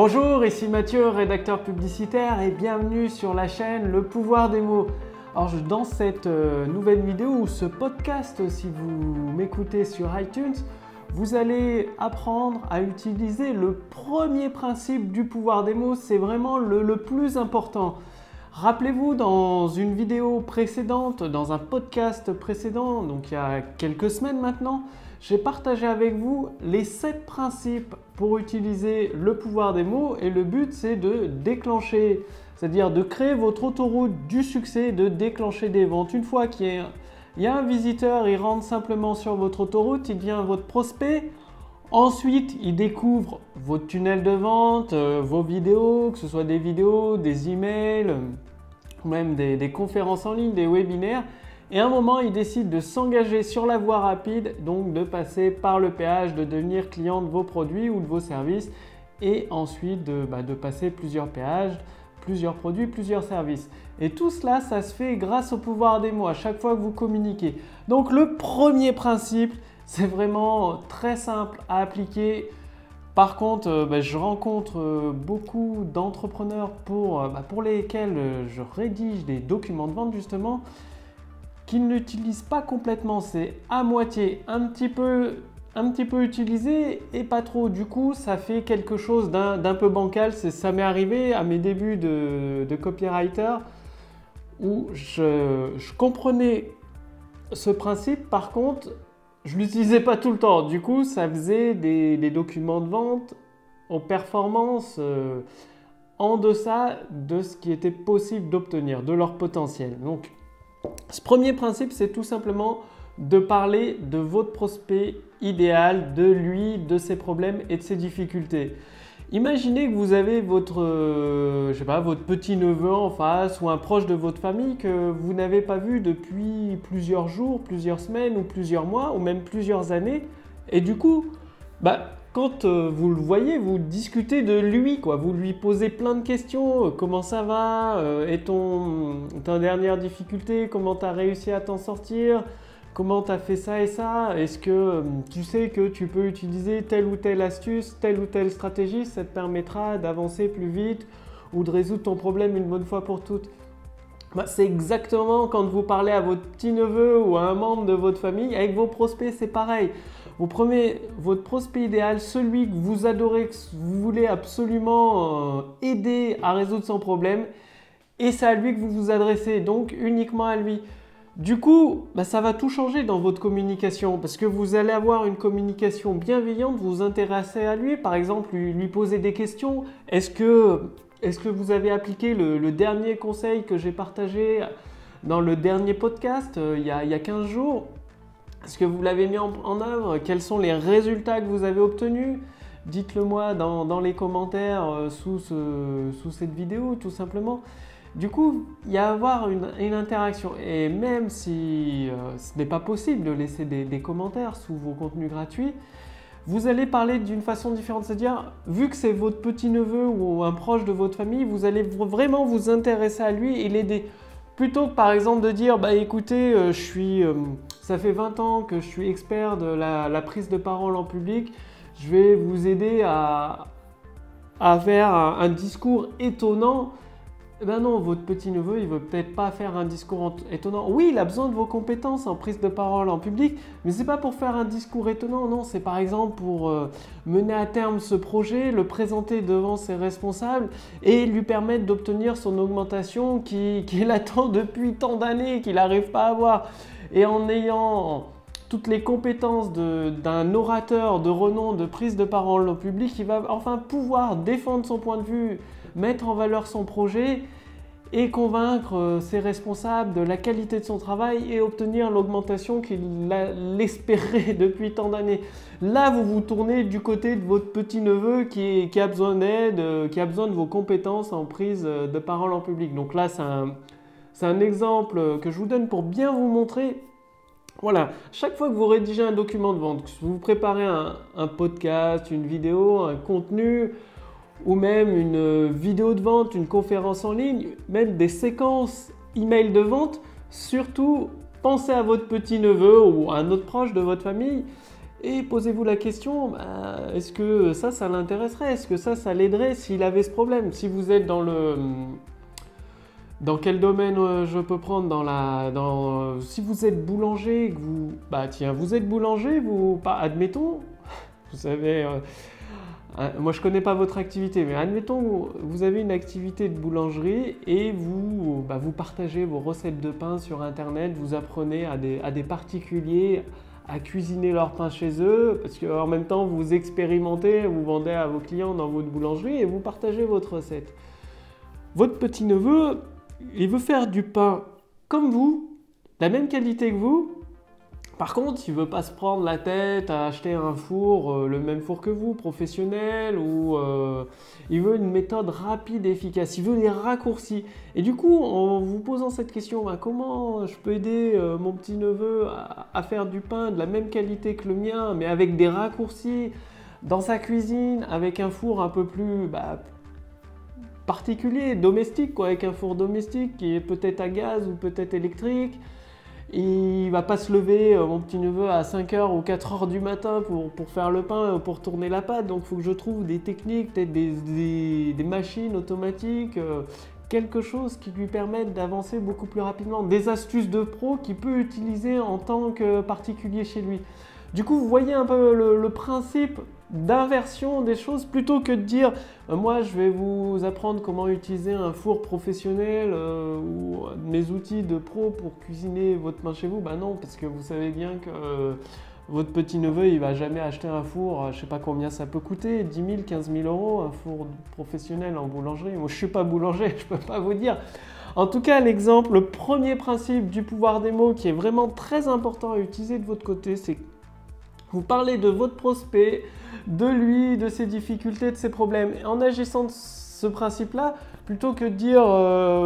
Bonjour, ici Mathieu, rédacteur publicitaire et bienvenue sur la chaîne Le Pouvoir des mots. Alors dans cette nouvelle vidéo ou ce podcast, si vous m'écoutez sur iTunes, vous allez apprendre à utiliser le premier principe du pouvoir des mots. C'est vraiment le plus important. Rappelez-vous, dans une vidéo précédente, dans un podcast précédent, donc il y a quelques semaines maintenant, j'ai partagé avec vous les 7 principes pour utiliser le pouvoir des mots et le but c'est de déclencher, c'est-à-dire de créer votre autoroute du succès, de déclencher des ventes. Une fois qu'il y a un visiteur, il rentre simplement sur votre autoroute, il devient votre prospect. Ensuite, il découvre votre tunnel de vente, vos vidéos, que ce soit des vidéos, des emails, ou même des conférences en ligne, des webinaires. Et à un moment, il décide de s'engager sur la voie rapide, donc de passer par le péage, de devenir client de vos produits ou de vos services et ensuite de passer plusieurs péages, plusieurs produits, plusieurs services. Et tout cela, ça se fait grâce au pouvoir des mots à chaque fois que vous communiquez. Donc le premier principe, c'est vraiment très simple à appliquer. Par contre, je rencontre beaucoup d'entrepreneurs pour lesquels je rédige des documents de vente justement, qui ne l'utilisent pas complètement. C'est à moitié, un petit peu utilisé et pas trop. Du coup, ça fait quelque chose d'un peu bancal. Ça m'est arrivé à mes débuts de copywriter où je comprenais ce principe. Par contre, je ne l'utilisais pas tout le temps. Du coup, ça faisait des documents de vente en performance en deçà de ce qui était possible d'obtenir, de leur potentiel. Donc, ce premier principe, c'est tout simplement de parler de votre prospect idéal, de lui, de ses problèmes et de ses difficultés. Imaginez que vous avez votre petit-neveu en face ou un proche de votre famille que vous n'avez pas vu depuis plusieurs jours, plusieurs semaines ou plusieurs mois ou même plusieurs années. Et du coup, quand vous le voyez, vous discutez de lui, quoi. Vous lui posez plein de questions. Comment ça va? Et ta dernière difficulté? Comment tu as réussi à t'en sortir? Comment tu as fait ça et ça? Est-ce que tu sais que tu peux utiliser telle ou telle astuce, telle ou telle stratégie? Ça te permettra d'avancer plus vite ou de résoudre ton problème une bonne fois pour toutes. C'est exactement quand vous parlez à votre petit-neveu ou à un membre de votre famille. Avec vos prospects, c'est pareil. Vous prenez votre prospect idéal, celui que vous adorez, que vous voulez absolument aider à résoudre son problème, et c'est à lui que vous vous adressez, donc uniquement à lui. Du coup, ça va tout changer dans votre communication parce que vous allez avoir une communication bienveillante, vous intéresser à lui, par exemple lui poser des questions. Est-ce que vous avez appliqué le dernier conseil que j'ai partagé dans le dernier podcast il y a 15 jours? Est-ce que vous l'avez mis en œuvre? Quels sont les résultats que vous avez obtenus? Dites-le moi dans les commentaires sous cette vidéo tout simplement. Du coup, il y a à avoir une interaction et même si ce n'est pas possible de laisser des commentaires sous vos contenus gratuits, vous allez parler d'une façon différente, c'est-à-dire vu que c'est votre petit-neveu ou un proche de votre famille, vous allez vraiment vous intéresser à lui et l'aider. Plutôt que par exemple de dire écoutez, ça fait 20 ans que je suis expert de la prise de parole en public, je vais vous aider à faire un discours étonnant. Non, votre petit-neveu, il ne veut peut-être pas faire un discours étonnant. Oui, il a besoin de vos compétences en prise de parole en public, mais ce n'est pas pour faire un discours étonnant, non, c'est par exemple pour mener à terme ce projet, le présenter devant ses responsables et lui permettre d'obtenir son augmentation qu'il attend depuis tant d'années, qu'il n'arrive pas à avoir. Et en ayant toutes les compétences d'un orateur de renom de prise de parole en public, il va enfin pouvoir défendre son point de vue, mettre en valeur son projet et convaincre ses responsables de la qualité de son travail et obtenir l'augmentation qu'il l'espérait depuis tant d'années. Là, vous vous tournez du côté de votre petit-neveu qui a besoin d'aide, qui a besoin de vos compétences en prise de parole en public. Donc là, c'est un exemple que je vous donne pour bien vous montrer. Voilà, chaque fois que vous rédigez un document de vente, que vous préparez un podcast, une vidéo, un contenu ou même une vidéo de vente, une conférence en ligne, même des séquences email de vente, surtout pensez à votre petit-neveu ou à un autre proche de votre famille Et posez-vous la question, est-ce que ça l'intéresserait? Est-ce que ça l'aiderait s'il avait ce problème? Si vous êtes dans le... Dans quel domaine je peux prendre si vous êtes boulanger, que vous... Bah tiens, vous êtes boulanger, admettons, vous savez... moi je connais pas votre activité, mais admettons vous avez une activité de boulangerie et vous partagez vos recettes de pain sur internet, vous apprenez à des particuliers à cuisiner leur pain chez eux, parce qu'en même temps vous expérimentez, vous vendez à vos clients dans votre boulangerie et vous partagez votre recette. Votre petit-neveu, il veut faire du pain comme vous, la même qualité que vous. Par contre, il ne veut pas se prendre la tête à acheter un four, le même four que vous, professionnel, ou il veut une méthode rapide et efficace, il veut les raccourcis. Et du coup, en vous posant cette question, comment je peux aider mon petit-neveu à faire du pain de la même qualité que le mien, mais avec des raccourcis dans sa cuisine, avec un four un peu plus particulier, domestique, avec un four domestique qui est peut-être à gaz ou peut-être électrique. Il va pas se lever, mon petit-neveu, à 5h ou 4h du matin pour faire le pain, pour tourner la pâte. Donc il faut que je trouve des techniques, peut-être des machines automatiques, quelque chose qui lui permette d'avancer beaucoup plus rapidement. Des astuces de pro qu'il peut utiliser en tant que particulier chez lui. Du coup, vous voyez un peu le principe d'inversion des choses, plutôt que de dire moi je vais vous apprendre comment utiliser un four professionnel ou mes outils de pro pour cuisiner votre pain chez vous. Non, parce que vous savez bien que votre petit-neveu il va jamais acheter un four, je sais pas combien ça peut coûter, 10 000, 15 000 euros, un four professionnel en boulangerie. Moi je suis pas boulanger, je peux pas vous dire. En tout cas, l'exemple, le premier principe du pouvoir des mots qui est vraiment très important à utiliser de votre côté, c'est vous parlez de votre prospect, de lui, de ses difficultés, de ses problèmes. Et en agissant de ce principe-là, plutôt que de dire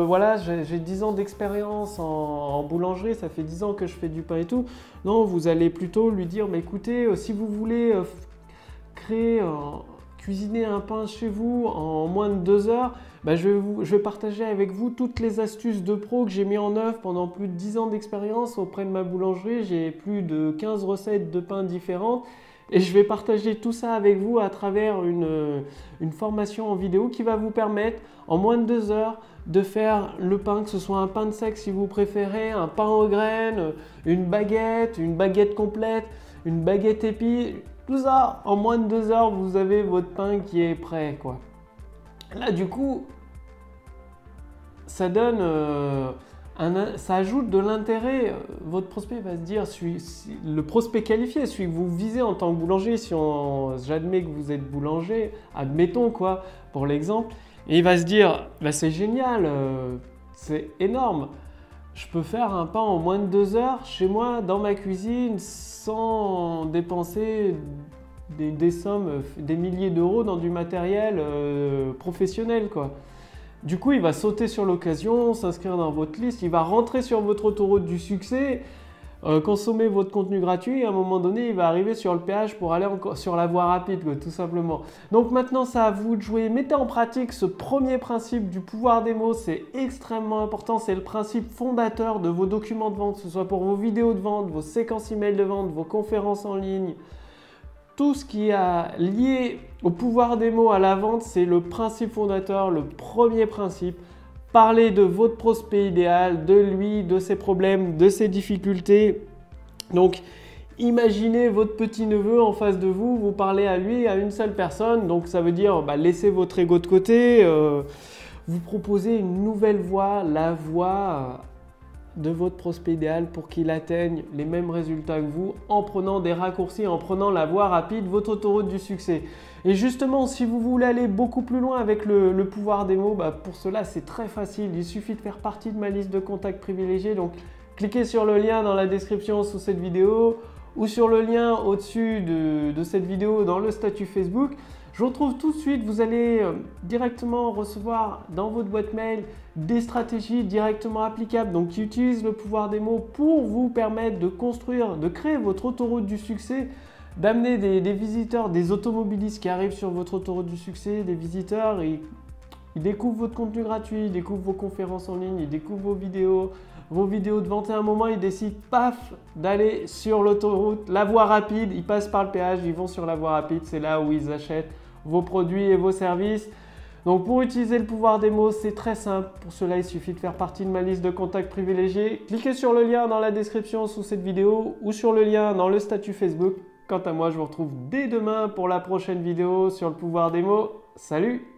voilà, j'ai 10 ans d'expérience en boulangerie, ça fait 10 ans que je fais du pain et tout. Non, vous allez plutôt lui dire écoutez, si vous voulez cuisiner un pain chez vous en moins de 2 heures, je vais partager avec vous toutes les astuces de pro que j'ai mis en œuvre pendant plus de 10 ans d'expérience auprès de ma boulangerie. J'ai plus de 15 recettes de pain différentes et je vais partager tout ça avec vous à travers une formation en vidéo qui va vous permettre en moins de 2 heures de faire le pain, que ce soit un pain de seigle si vous préférez, un pain aux graines, une baguette complète, une baguette épi. Tout ça, en moins de 2 heures, vous avez votre pain qui est prêt, quoi. Là, du coup, ça donne, ça ajoute de l'intérêt. Votre prospect va se dire, le prospect qualifié, celui que vous visez en tant que boulanger, j'admets que vous êtes boulanger, admettons quoi, pour l'exemple, et il va se dire, c'est génial, c'est énorme. Je peux faire un pain en moins de 2 heures chez moi, dans ma cuisine, sans dépenser des sommes, des milliers d'euros dans du matériel professionnel, quoi. Du coup, il va sauter sur l'occasion, s'inscrire dans votre liste, il va rentrer sur votre autoroute du succès, consommer votre contenu gratuit et à un moment donné, il va arriver sur le péage pour aller sur la voie rapide, quoi, tout simplement. Donc maintenant, c'est à vous de jouer. Mettez en pratique ce premier principe du pouvoir des mots, c'est extrêmement important. C'est le principe fondateur de vos documents de vente, que ce soit pour vos vidéos de vente, vos séquences email de vente, vos conférences en ligne. Tout ce qui est lié au pouvoir des mots à la vente, c'est le principe fondateur, le premier principe. Parlez de votre prospect idéal, de lui, de ses problèmes, de ses difficultés. Donc, imaginez votre petit-neveu en face de vous, vous parlez à lui, à une seule personne. Donc, ça veut dire laissez votre ego de côté, vous proposez une nouvelle voie, la voie de votre prospect idéal pour qu'il atteigne les mêmes résultats que vous en prenant des raccourcis, en prenant la voie rapide, votre autoroute du succès. Et justement, si vous voulez aller beaucoup plus loin avec le pouvoir des mots, pour cela c'est très facile, il suffit de faire partie de ma liste de contacts privilégiés. Donc cliquez sur le lien dans la description sous cette vidéo ou sur le lien au-dessus de cette vidéo dans le statut Facebook. Je vous retrouve tout de suite, vous allez directement recevoir dans votre boîte mail des stratégies directement applicables, donc qui utilisent le pouvoir des mots pour vous permettre de construire, de créer votre autoroute du succès, d'amener des visiteurs, des automobilistes qui arrivent sur votre autoroute du succès, des visiteurs et Ils découvrent votre contenu gratuit, ils découvrent vos conférences en ligne, ils découvrent vos vidéos de vente et à un moment, ils décident, paf, d'aller sur l'autoroute, la voie rapide, ils passent par le péage, ils vont sur la voie rapide, c'est là où ils achètent vos produits et vos services. Donc pour utiliser le pouvoir des mots, c'est très simple. Pour cela, il suffit de faire partie de ma liste de contacts privilégiés. Cliquez sur le lien dans la description sous cette vidéo ou sur le lien dans le statut Facebook. Quant à moi, je vous retrouve dès demain pour la prochaine vidéo sur le pouvoir des mots. Salut!